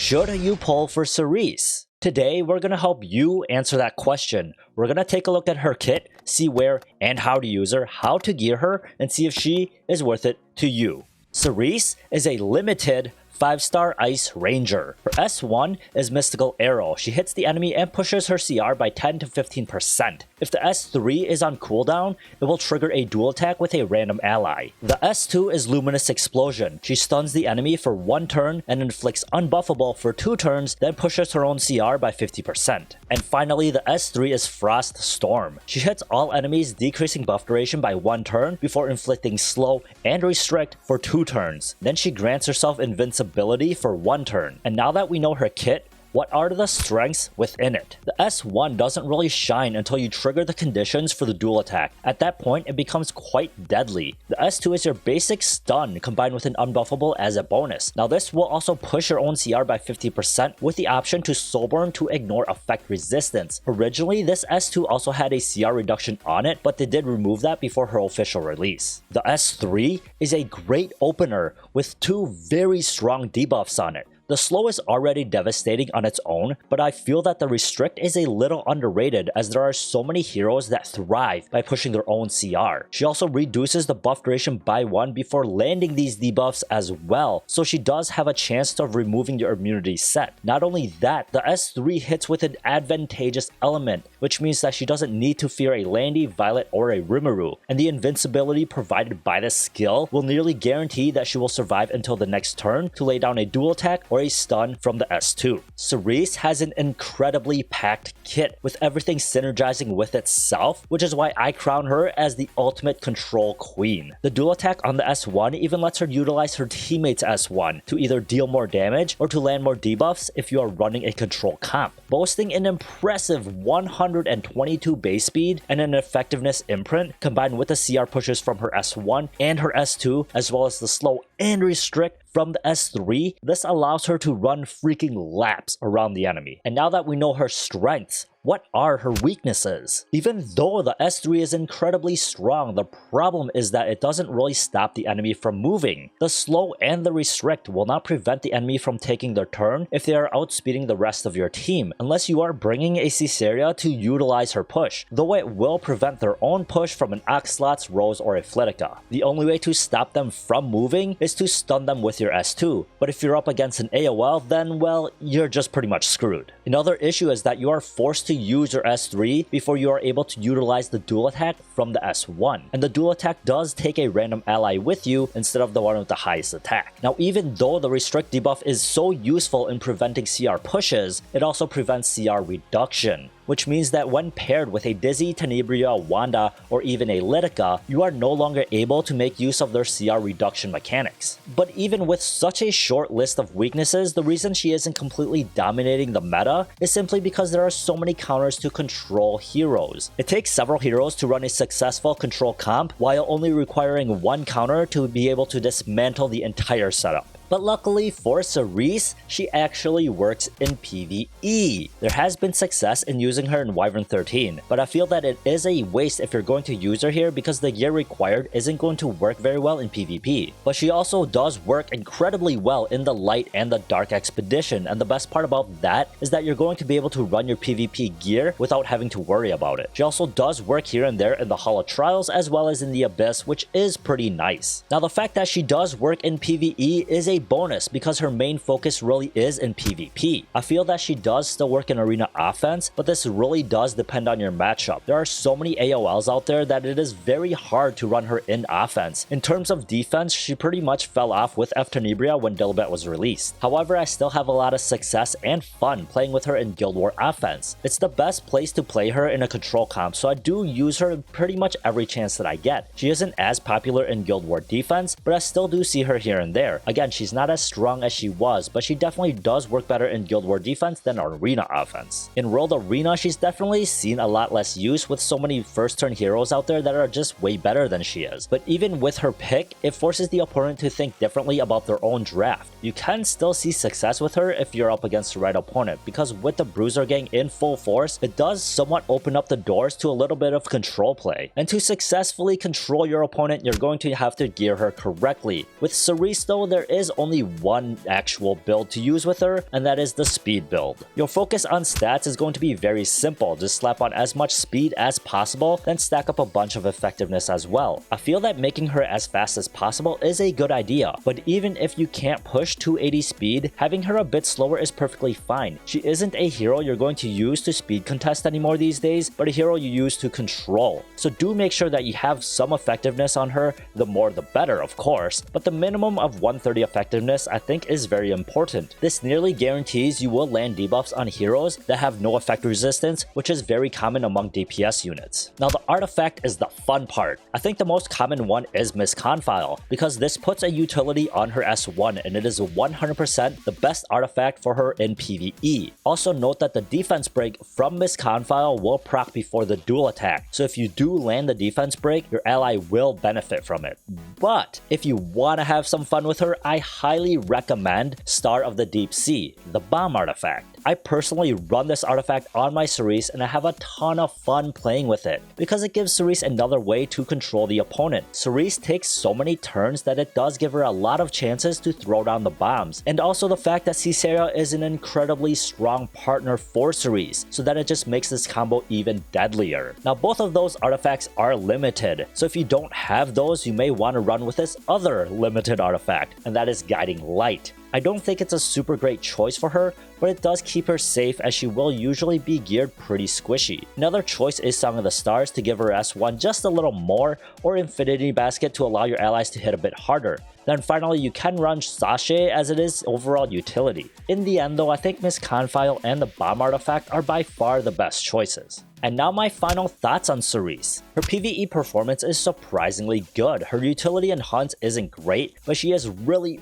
Should you pull for Cerise? Today, we're going to help you answer that question. We're going to take a look at her kit, see where and how to use her, how to gear her, and see if she is worth it to you. Cerise is a limited 5-star Ice Ranger. Her S1 is Mystical Arrow. She hits the enemy and pushes her CR by 10 to 15%. If the S3 is on cooldown, it will trigger a dual attack with a random ally. The S2 is Luminous Explosion. She stuns the enemy for 1 turn and inflicts Unbuffable for 2 turns, then pushes her own CR by 50%. And finally, the S3 is Frost Storm. She hits all enemies, decreasing buff duration by 1 turn before inflicting Slow and Restrict for 2 turns. Then she grants herself Invincibility for 1 turn. And now that we know her kit, what are the strengths within it? The S1 doesn't really shine until you trigger the conditions for the dual attack. At that point, it becomes quite deadly. The S2 is your basic stun combined with an unbuffable as a bonus. Now this will also push your own CR by 50% with the option to Soulburn to ignore effect resistance. Originally, this S2 also had a CR reduction on it, but they did remove that before her official release. The S3 is a great opener with 2 very strong debuffs on it. The slow is already devastating on its own, but I feel that the restrict is a little underrated as there are so many heroes that thrive by pushing their own CR. She also reduces the buff duration by 1 before landing these debuffs as well, so she does have a chance of removing your immunity set. Not only that, the S3 hits with an advantageous element, which means that she doesn't need to fear a Landy, Violet, or a Rimuru, and the invincibility provided by the skill will nearly guarantee that she will survive until the next turn to lay down a dual attack or a stun from the S2. Cerise has an incredibly packed kit with everything synergizing with itself, which is why I crown her as the ultimate control queen. The dual attack on the S1 even lets her utilize her teammate's S1 to either deal more damage or to land more debuffs if you are running a control comp. Boasting an impressive 122 base speed and an effectiveness imprint combined with the CR pushes from her S1 and her S2 as well as the slow and restrict from the S3, this allows her to run freaking laps around the enemy. And now that we know her strengths, what are her weaknesses? Even though the S3 is incredibly strong, the problem is that it doesn't really stop the enemy from moving. The slow and the restrict will not prevent the enemy from taking their turn if they are outspeeding the rest of your team, unless you are bringing a Cesaria to utilize her push, though it will prevent their own push from an Oxlots, Rose, or a Flitica. The only way to stop them from moving is to stun them with your S2, but if you're up against an AOL, then well, you're just pretty much screwed. Another issue is that you are forced to use your S3 before you are able to utilize the dual attack from the S1, and the dual attack does take a random ally with you instead of the one with the highest attack. Now even though the restrict debuff is so useful in preventing CR pushes, it also prevents CR reduction, which means that when paired with a Dizzy, Tenebria, Wanda, or even a Litica, you are no longer able to make use of their CR reduction mechanics. But even with such a short list of weaknesses, the reason she isn't completely dominating the meta is simply because there are so many counters to control heroes. It takes several heroes to run a successful control comp, while only requiring 1 counter to be able to dismantle the entire setup. But luckily for Cerise, she actually works in PvE. There has been success in using her in Wyvern 13, but I feel that it is a waste if you're going to use her here because the gear required isn't going to work very well in PvP. But she also does work incredibly well in the Light and the Dark Expedition, and the best part about that is that you're going to be able to run your PvP gear without having to worry about it. She also does work here and there in the Hall of Trials as well as in the Abyss, which is pretty nice. Now the fact that she does work in PvE is a bonus because her main focus really is in PvP. I feel that she does still work in arena offense, but this really does depend on your matchup. There are so many AOLs out there that it is very hard to run her in offense. In terms of defense, she pretty much fell off with F Tenebria when Dilbert was released. However, I still have a lot of success and fun playing with her in Guild War offense. It's the best place to play her in a control comp, so I do use her pretty much every chance that I get. She isn't as popular in Guild War defense, but I still do see her here and there. Again, she's not as strong as she was, but she definitely does work better in Guild War defense than arena offense. In World Arena, she's definitely seen a lot less use with so many first turn heroes out there that are just way better than she is. But even with her pick, it forces the opponent to think differently about their own draft. You can still see success with her if you're up against the right opponent, because with the Bruiser Gang in full force, it does somewhat open up the doors to a little bit of control play. And to successfully control your opponent, you're going to have to gear her correctly. With Cerise though, there is only one actual build to use with her, and that is the speed build. Your focus on stats is going to be very simple. Just slap on as much speed as possible, then stack up a bunch of effectiveness as well. I feel that making her as fast as possible is a good idea, but even if you can't push 280 speed, having her a bit slower is perfectly fine. She isn't a hero you're going to use to speed contest anymore these days, but a hero you use to control. So do make sure that you have some effectiveness on her, the more the better of course, but the minimum of 130 effectiveness I think is very important. This nearly guarantees you will land debuffs on heroes that have no effect resistance, which is very common among DPS units. Now the artifact is the fun part. I think the most common one is Misconfile, because this puts a utility on her S1 and it is 100% the best artifact for her in PvE. Also note that the defense break from Misconfile will proc before the dual attack, so if you do land the defense break, your ally will benefit from it. But if you want to have some fun with her, I highly recommend Star of the Deep Sea, the bomb artifact. I personally run this artifact on my Cerise and I have a ton of fun playing with it, because it gives Cerise another way to control the opponent. Cerise takes so many turns that it does give her a lot of chances to throw down the bombs, and also the fact that Cerise is an incredibly strong partner for Cerise, so that it just makes this combo even deadlier. Now both of those artifacts are limited, so if you don't have those, you may want to run with this other limited artifact, and that is Guiding Light. I don't think it's a super great choice for her, but it does keep her safe as she will usually be geared pretty squishy. Another choice is Song of the Stars to give her S1 just a little more, or Infinity Basket to allow your allies to hit a bit harder. Then finally, you can run Sachet as it is overall utility. In the end though, I think Misconfile and the Bomb Artifact are by far the best choices. And now my final thoughts on Cerise. Her PvE performance is surprisingly good. Her utility in hunts isn't great, but she is really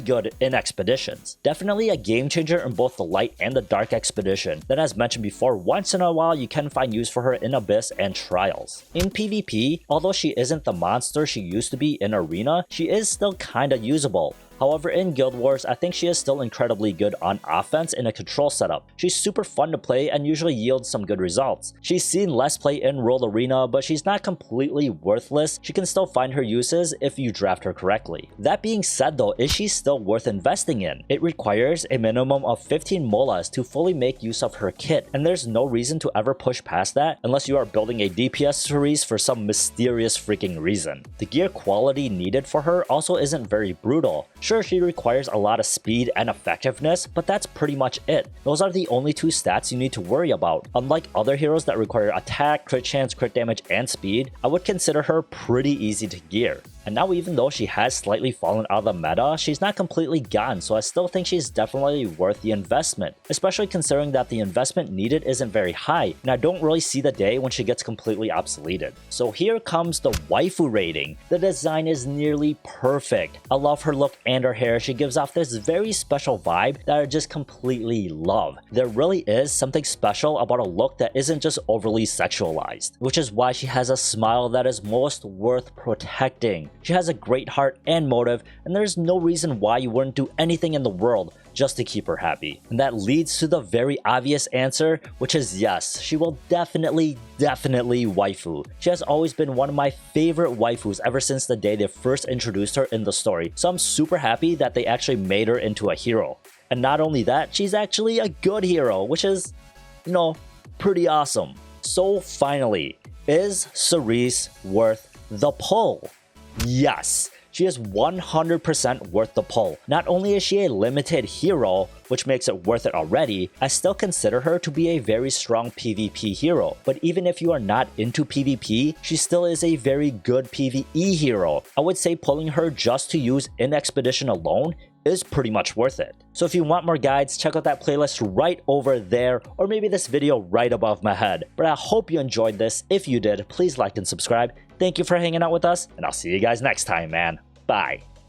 good in expeditions. Definitely a game changer in both the light and the dark expedition. Then as mentioned before, once in a while you can find use for her in Abyss and Trials. In PvP, although she isn't the monster she used to be in Arena, she is still kinda usable. However, in Guild Wars, I think she is still incredibly good on offense in a control setup. She's super fun to play and usually yields some good results. She's seen less play in World Arena, but she's not completely worthless. She can still find her uses if you draft her correctly. That being said though, is she still worth investing in? It requires a minimum of 15 molas to fully make use of her kit, and there's no reason to ever push past that unless you are building a DPS Cerise for some mysterious freaking reason. The gear quality needed for her also isn't very brutal. Sure, she requires a lot of speed and effectiveness, but that's pretty much it. Those are the only two stats you need to worry about. Unlike other heroes that require attack, crit chance, crit damage, and speed, I would consider her pretty easy to gear. And now even though she has slightly fallen out of the meta, she's not completely gone, so I still think she's definitely worth the investment, especially considering that the investment needed isn't very high, and I don't really see the day when she gets completely obsoleted. So here comes the waifu rating. The design is nearly perfect. I love her look and her hair. She gives off this very special vibe that I just completely love. There really is something special about a look that isn't just overly sexualized, which is why she has a smile that is most worth protecting. She has a great heart and motive, and there's no reason why you wouldn't do anything in the world just to keep her happy. And that leads to the very obvious answer, which is yes, she will definitely waifu. She has always been one of my favorite waifus ever since the day they first introduced her in the story, so I'm super happy that they actually made her into a hero. And not only that, she's actually a good hero, which is, pretty awesome. So finally, is Cerise worth the pull? Yes, she is 100% worth the pull. Not only is she a limited hero, which makes it worth it already, I still consider her to be a very strong PvP hero. But even if you are not into PvP, she still is a very good PvE hero. I would say pulling her just to use in Expedition alone is pretty much worth it. So if you want more guides, check out that playlist right over there, or maybe this video right above my head. But I hope you enjoyed this. If you did, please like and subscribe. Thank you for hanging out with us, and I'll see you guys next time, man. Bye.